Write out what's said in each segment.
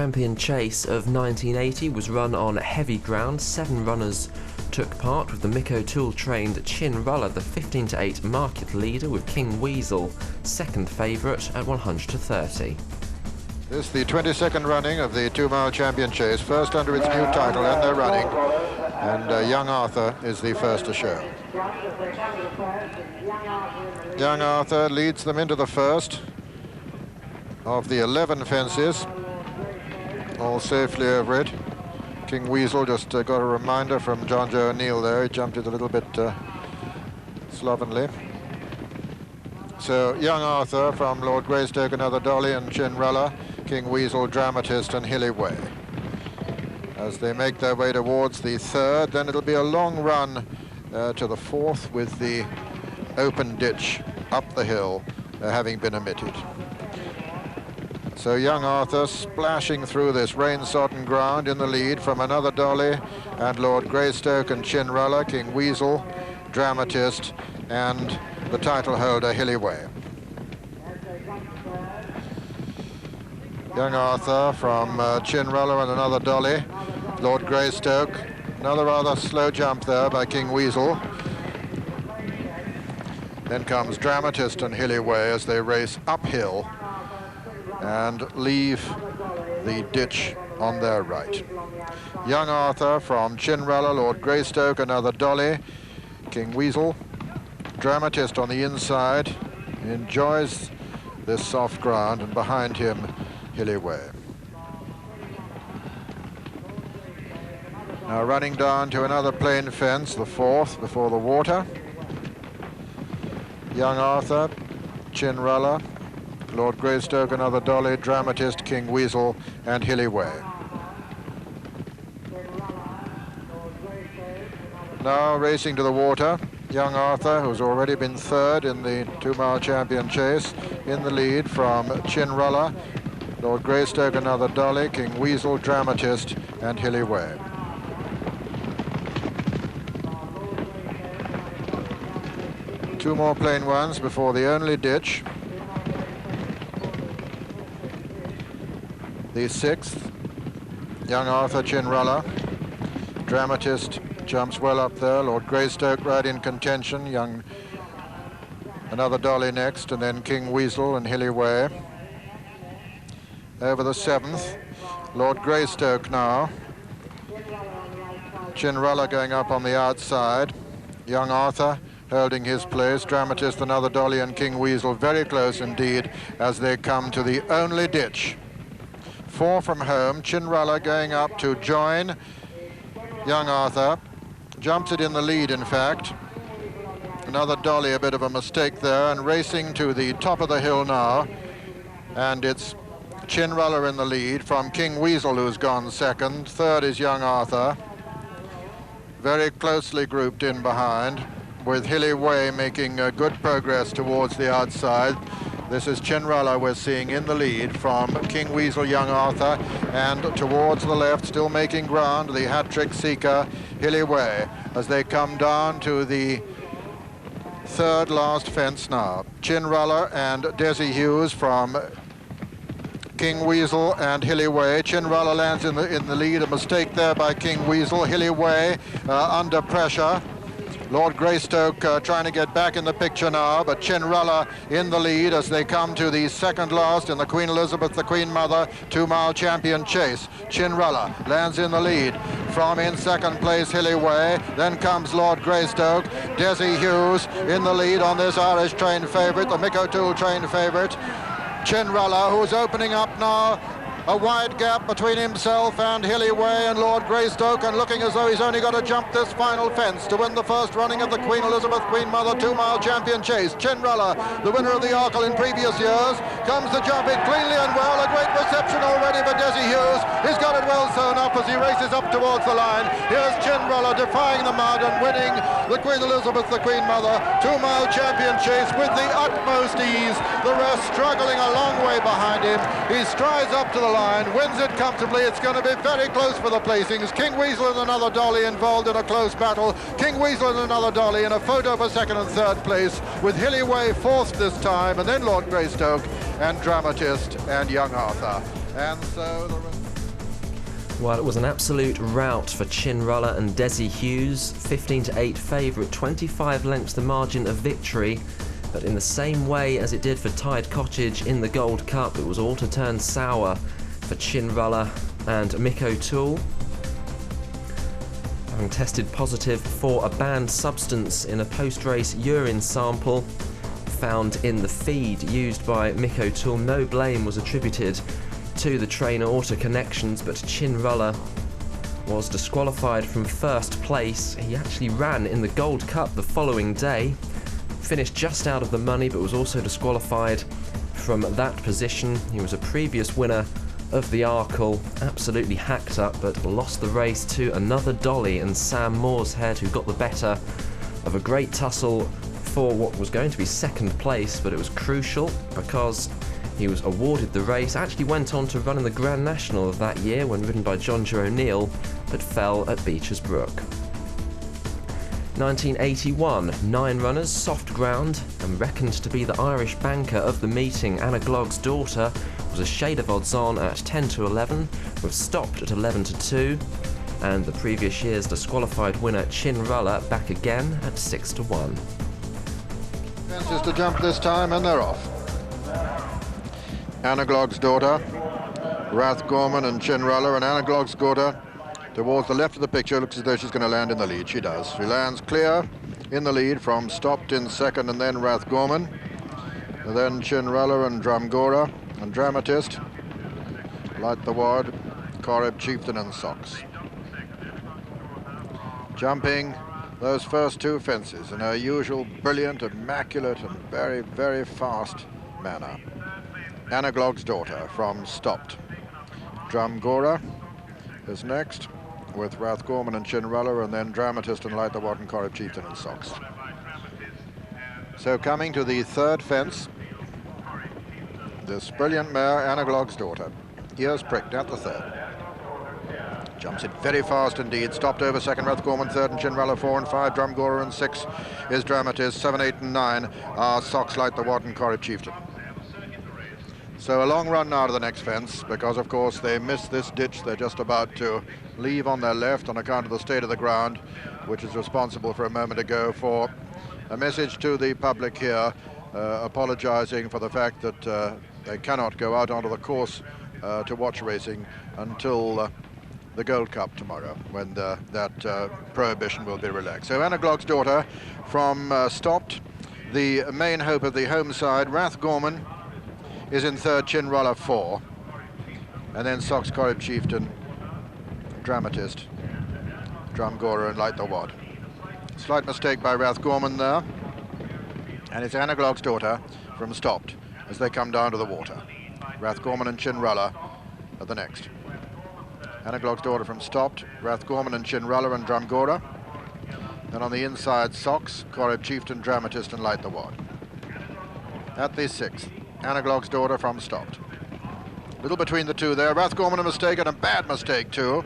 Champion Chase of 1980 was run on heavy ground. 7 runners took part, with the Mick O'Toole trained Chinrullah the 15-8 market leader, with King Weasel second favourite at 100-30. This is the 22nd running of the 2-mile champion chase, first under its new title, and they're running. And Young Arthur is the first to show. Young Arthur leads them into the first of the 11 fences, all safely over it. King Weasel just got a reminder from John Joe O'Neill there. He jumped it a little bit slovenly. So Young Arthur from Lord Greystoke, Another Dolly, and Chinrullah, King Weasel, Dramatist, and Hilly Way. As they make their way towards the third, then it'll be a long run to the fourth, with the open ditch up the hill having been omitted. So Young Arthur splashing through this rain-sodden ground in the lead from Another Dolly and Lord Greystoke and Chinrullah, King Weasel, Dramatist, and the title holder Hilly Way. Young Arthur from Chinrullah and Another Dolly, Lord Greystoke, another rather slow jump there by King Weasel. Then comes Dramatist and Hilly Way as they race uphill and leave the ditch on their right. Young Arthur from Chinrullah, Lord Greystoke, Another Dolly, King Weasel, Dramatist on the inside, he enjoys this soft ground, and behind him Hilly Way. Now running down to another plain fence, the fourth before the water. Young Arthur, Chinrullah, Lord Greystoke, Another Dolly, Dramatist, King Weasel, and Hilly Way. Now racing to the water, Young Arthur, who's already been third in the 2-mile champion chase, in the lead from Chinrullah, Lord Greystoke, Another Dolly, King Weasel, Dramatist, and Hilly Way. Two more plain ones before the only ditch. The sixth, Young Arthur, Chinrullah. Dramatist jumps well up there. Lord Greystoke right in contention. Another Dolly next, and then King Weasel and Hilly Way. Over the seventh, Lord Greystoke now. Chinrullah going up on the outside. Young Arthur holding his place. Dramatist, Another Dolly, and King Weasel very close indeed as they come to the only ditch. 4 from home. Chinrullah going up to join Young Arthur. Jumps it in the lead, in fact. Another Dolly, a bit of a mistake there, and racing to the top of the hill now. And it's Chinrullah in the lead from King Weasel, who's gone second. Third is Young Arthur. Very closely grouped in behind, with Hilly Way making good progress towards the outside. This is Chinrullah we're seeing in the lead from King Weasel, Young Arthur, and towards the left, still making ground, the hat-trick seeker, Hilly Way, as they come down to the third last fence now. Chinrullah and Desi Hughes from King Weasel and Hilly Way. Chinrullah lands in the lead, a mistake there by King Weasel. Hilly Way under pressure. Lord Greystoke trying to get back in the picture now, but Chinrullah in the lead as they come to the second last in the Queen Elizabeth, the Queen Mother 2-mile champion chase. Chinrullah lands in the lead. From in second place, Hilly Way. Then comes Lord Greystoke. Desi Hughes in the lead on this Irish trained favourite, the Mick O'Toole trained favourite. Chinrullah, who's opening up now. A wide gap between himself and Hilly Way and Lord Greystoke, and looking as though he's only got to jump this final fence to win the first running of the Queen Elizabeth Queen Mother 2-mile champion chase. Chinrullah, the winner of the Arkle in previous years, comes to jump it cleanly and well. A great reception already for Desi Hughes. He's got it well sewn up as he races up towards the line. Here's Chinrullah defying the mud and winning the Queen Elizabeth, the Queen Mother 2-mile champion chase with the utmost ease. The rest struggling a long way behind him. He strides up to the line, wins it comfortably. It's going to be very close for the placings. King Weasel and Another Dolly involved in a close battle. King Weasel and Another Dolly in a photo for second and third place, with Hilly Way fourth this time, and then Lord Greystoke and Dramatist and Young Arthur. And so Well, it was an absolute rout for Chinrullah and Desi Hughes. 15-8 favourite, 25 lengths the margin of victory. But in the same way as it did for Tide Cottage in the Gold Cup, it was all to turn sour for Chinrullah and Mick O'Toole. Having tested positive for a banned substance in a post-race urine sample found in the feed used by Mick O'Toole, no blame was attributed to the trainer Auto Connections, but Chinrullah was disqualified from first place. He actually ran in the Gold Cup the following day, finished just out of the money, but was also disqualified from that position. He was a previous winner of the Arkle, absolutely hacked up, but lost the race to Another Dolly and Sam Mooreshead, who got the better of a great tussle for what was going to be second place, but it was crucial because he was awarded the race. Actually went on to run in the Grand National of that year when ridden by John Joe O'Neill, but fell at Beecher's Brook. 1981, 9 runners, soft ground, and reckoned to be the Irish banker of the meeting, Anna Glogg's daughter, was a shade of odds on at 10-11, was stopped at 11-2, and the previous year's disqualified winner Chinrullah back again at 6-1. Chances to jump this time, and they're off. Anna Glogg's daughter, Rathgorman and Chinrullah, and Anna Glogg's daughter towards the left of the picture. Looks as though she's going to land in the lead. She does. She lands clear in the lead from Stopped in second, and then Rathgorman, and then Chinrullah and Drumgora and Dramatist, Light the Wad, Corrib, Chieftain and Socks. Jumping those first two fences in her usual brilliant, immaculate and very, very fast manner. Anna Glogg's daughter from Stopped. Drumgora is next with Rathgorman and Chinrullah, and then Dramatist and Light the Wad and Corrib, Chieftain and Socks. So coming to the third fence, this brilliant mare, Anna Glogg's daughter, ears pricked at the third. Jumps it very fast indeed. Stopped over second, Rathgorman third, and Chinrullah 4 and 5. Drumgora and 6 is Dramatist. 7, 8 and 9 are Socks, Light the Wad and Corrib, Chieftain. So a long run now to the next fence, because of course they missed this ditch they're just about to leave on their left on account of the state of the ground, which is responsible for a moment ago for a message to the public here apologizing for the fact that they cannot go out onto the course to watch racing until the Gold Cup tomorrow, when that prohibition will be relaxed. So Anna Glogg's daughter from Stopped, the main hope of the home side. Rathgorman is in third, Chinrullah 4, and then Socks, Corrib, Chieftain, Dramatist, Drumgora and Light the Wad. Slight mistake by Rathgorman there, and it's Anna Glogg's daughter from Stopped as they come down to the water. Rathgorman and Chinrullah are the next. Anna Glogg's daughter from Stopped, Rathgorman and Chinrullah and Drumgora. Then on the inside, Socks, Corrib, Chieftain, Dramatist and Light the Wad. At the sixth, Anna Glogg's daughter from Stopped. Little between the two there. Rathgorman a mistake, and a bad mistake too.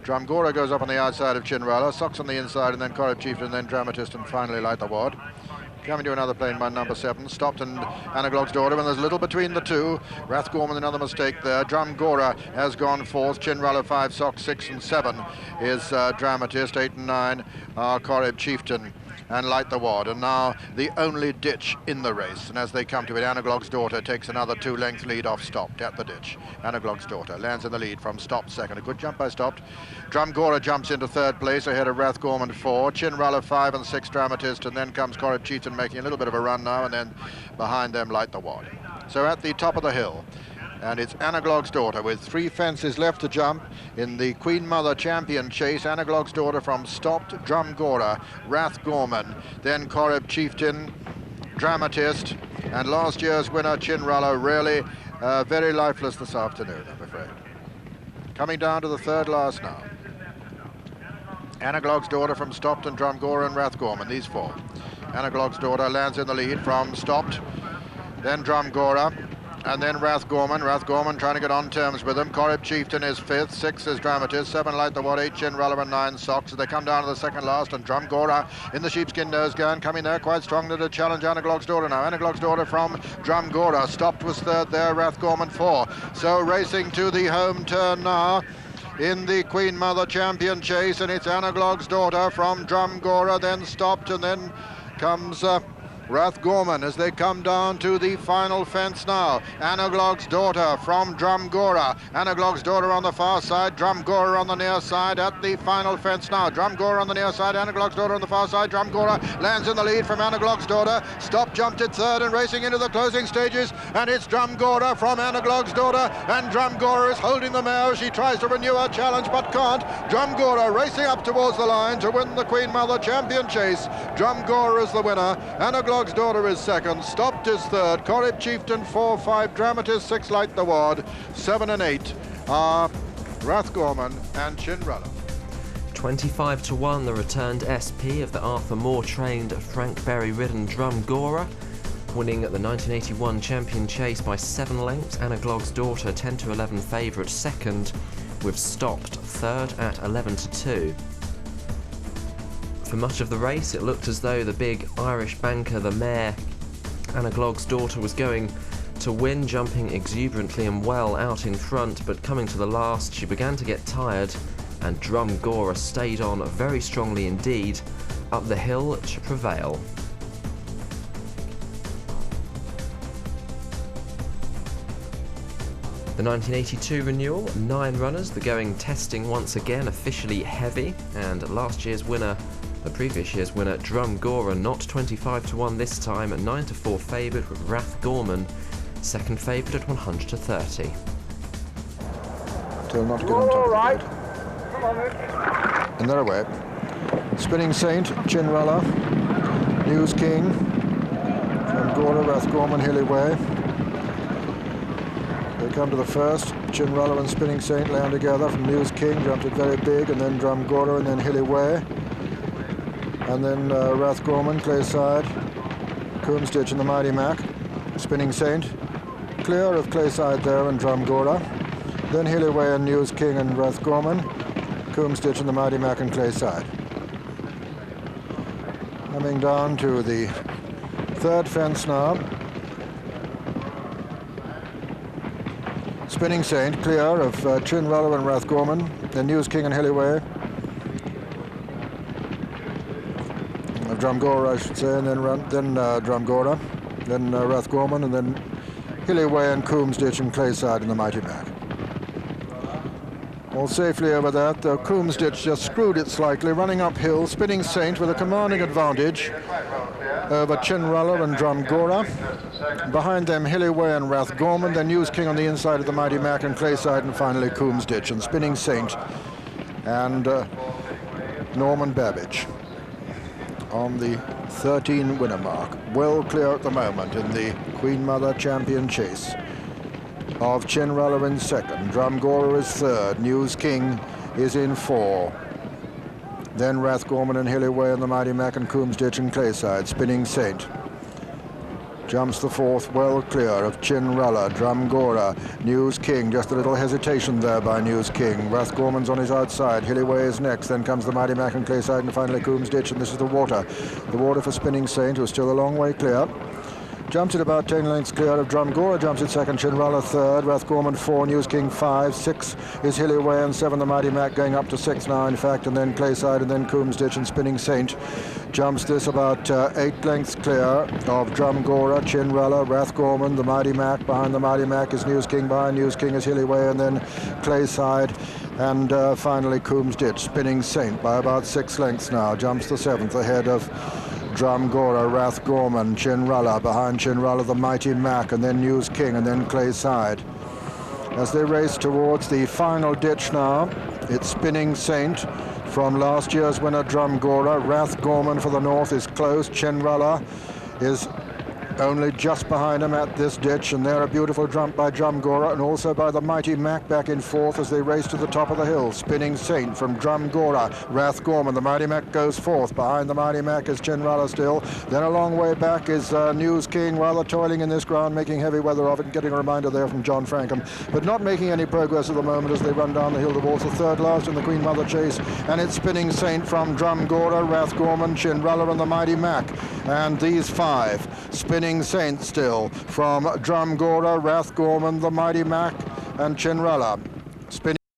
Drumgora goes up on the outside of Chinrullah, Socks on the inside, and then Corrib, Chieftain, and then Dramatist, and finally Light the Wad. Coming to another plane by number 7, Stopped and Anna Glogg's daughter, and there's little between the two. Rathgorman, another mistake there. Drumgora has gone fourth. Chinrullah 5, Socks 6 and 7 is Dramatist. 8 and 9 are Corrib, Chieftain and Light the Wad, and now the only ditch in the race. And as they come to it, Anna Glogg's daughter takes another 2-length lead off Stopped at the ditch. Anna Glogg's daughter lands in the lead from Stopped second. A good jump by Stopped. Drumgora jumps into third place ahead of Rathgorman 4. Chinrullah 5 and 6 Dramatist, and then comes Corrib, Chieftain making a little bit of a run now, and then behind them Light the Wad. So at the top of the hill, and it's Anna Glogg's daughter with 3 fences left to jump in the Queen Mother Champion chase. Anna Glogg's daughter from Stopped, Drumgora, Rathgorman, then Corrib, Chieftain, Dramatist, and last year's winner Chinrullah. Really very lifeless this afternoon, I'm afraid. Coming down to the third last now. Anna Glogg's daughter from Stopped and Drumgora and Rathgorman, these 4. Anna Glogg's daughter lands in the lead from Stopped, then Drumgora, and then Rathgorman. Rathgorman trying to get on terms with them. Corrib Chieftain is 5th, 6 is Dramatist, 7 Light the Wad, 8 Chinrullah and 9 Socks. As they come down to the second last, and Drumgora in the sheepskin nose gown, coming there quite strongly to challenge Anaglogg's Daughter now. Anaglogg's Daughter from Drumgora. Stopped was 3rd there, Rathgorman 4. So racing to the home turn now in the Queen Mother Champion Chase, and it's Anaglogg's Daughter from Drumgora, then stopped, and then comes Rathgorman as they come down to the final fence now. Anaglogg's Daughter from Drumgora. Anaglogg's Daughter on the far side, Drumgora on the near side at the final fence now. Drumgora on the near side, Anaglogg's Daughter on the far side. Drumgora lands in the lead from Anaglogg's Daughter. Stop jumped at 3rd and racing into the closing stages, and it's Drumgora from Anaglogg's Daughter, and Drumgora is holding the mare. She tries to renew her challenge but can't. Drumgora racing up towards the line to win the Queen Mother Champion Chase. Drumgora is the winner. Anaglogg's Daughter is 2nd, Stopped is 3rd, Corrib Chieftain 4, 5 Dramatist, 6 Light the Wad, 7 and 8 are Rathgorman and Chinrullah. 25 to 1, the returned SP of the Arthur Moore trained Frank Berry ridden Drumgora, winning at the 1981 Champion Chase by 7 lengths. Anaglogg's Daughter 10 to 11 favourite 2nd, with Stopped 3rd at 11 to 2. For much of the race, it looked as though the big Irish banker, the mare Anaglogg's Daughter, was going to win, jumping exuberantly and well out in front, but coming to the last, she began to get tired, and Drumgora stayed on very strongly indeed, up the hill to prevail. The 1982 Renewal, 9 runners, the going testing once again officially heavy, and last year's winner, the previous year's winner, Drumgora, not 25 to 1 this time, at 9 to 4 favourite, with Rathgorman second favourite at 100 to 30. Till not get on top of it. And they're away. Spinning Saint, Chinrullah, News King, Drumgora, Rathgorman, Hilly Way. They come to the first. Chinrullah and Spinning Saint land together from News King, jumped it very big, and then Drumgora, and then Hilly Way. And then Rathgorman, Clayside, Coomstitch and the Mighty Mac. Spinning Saint, clear of Clayside there and Drumgora. Then Hilly Way and News King and Rathgorman, Coomstitch and the Mighty Mac and Clayside. Coming down to the 3rd fence now. Spinning Saint, clear of Chinrullah and Rathgorman, then News King and Hilly Way. Drumgora, I should say, and then Drumgora, then Rathgorman, and then Hilly Way and Coomstitch and Clayside and the Mighty Mac. All safely over that, though Coomstitch just screwed it slightly, running uphill. Spinning Saint with a commanding advantage over Chinrullah and Drumgora. Behind them, Hilly Way and Rathgorman, then News King on the inside of the Mighty Mac and Clayside, and finally Coomstitch and Spinning Saint and Norman Babbage on the 13 winner mark. Well clear at the moment in the Queen Mother Champion Chase of Chinrullah in 2nd, Drumgora is 3rd, News King is in 4. Then Rathgorman and Hilly Way and the Mighty Mac and Coomstitch and Clayside. Spinning Saint jumps the 4th, well clear of Chinrullah, Drumgora, News King, just a little hesitation there by News King. Rathgorman's on his outside, Hilly Way is next, then comes the Mighty Mac and Clayside, and finally Coomstitch, and this is the water. The water for Spinning Saint, who's still a long way clear. Jumps it about 10 lengths clear of Drumgora, jumps it 2nd, Chinrullah 3rd, Rathgorman 4, News King 5, 6 is Hilly Way, and 7 the Mighty Mac, going up to 6 now in fact, and then Clayside, and then Coomstitch and Spinning Saint. Jumps this about 8 lengths clear of Drumgora, Chinrullah, Rathgorman, the Mighty Mac. Behind the Mighty Mac is News King, behind News King is Hilly Way, and then Clayside, and finally Coomstitch. Spinning Saint by about 6 lengths now, jumps the 7th ahead of Drumgora, Rathgorman, Chinrullah, behind Chinrullah the Mighty Mac, and then News King, and then Clayside. As they race towards the final ditch now, it's Spinning Saint from last year's winner Drumgora. Rathgorman for the north is close. Chinrullah is only just behind him at this ditch, and there a beautiful jump by Drumgora and also by the Mighty Mac back in fourth as they race to the top of the hill. Spinning Saint from Drumgora Rathgorman. The Mighty Mac goes fourth. Behind the Mighty Mac is Chinrullah still. Then a long way back is News King, rather toiling in this ground, making heavy weather of it, and getting a reminder there from John Frankham, but not making any progress at the moment as they run down the hill towards the third last in the Queen Mother chase. And it's Spinning Saint from Drumgora Rathgorman, Chinrullah and the Mighty Mac. And these five, Spinning Saint still from Drumgora Rathgorman, the Mighty Mac and Chinrullah. Spinning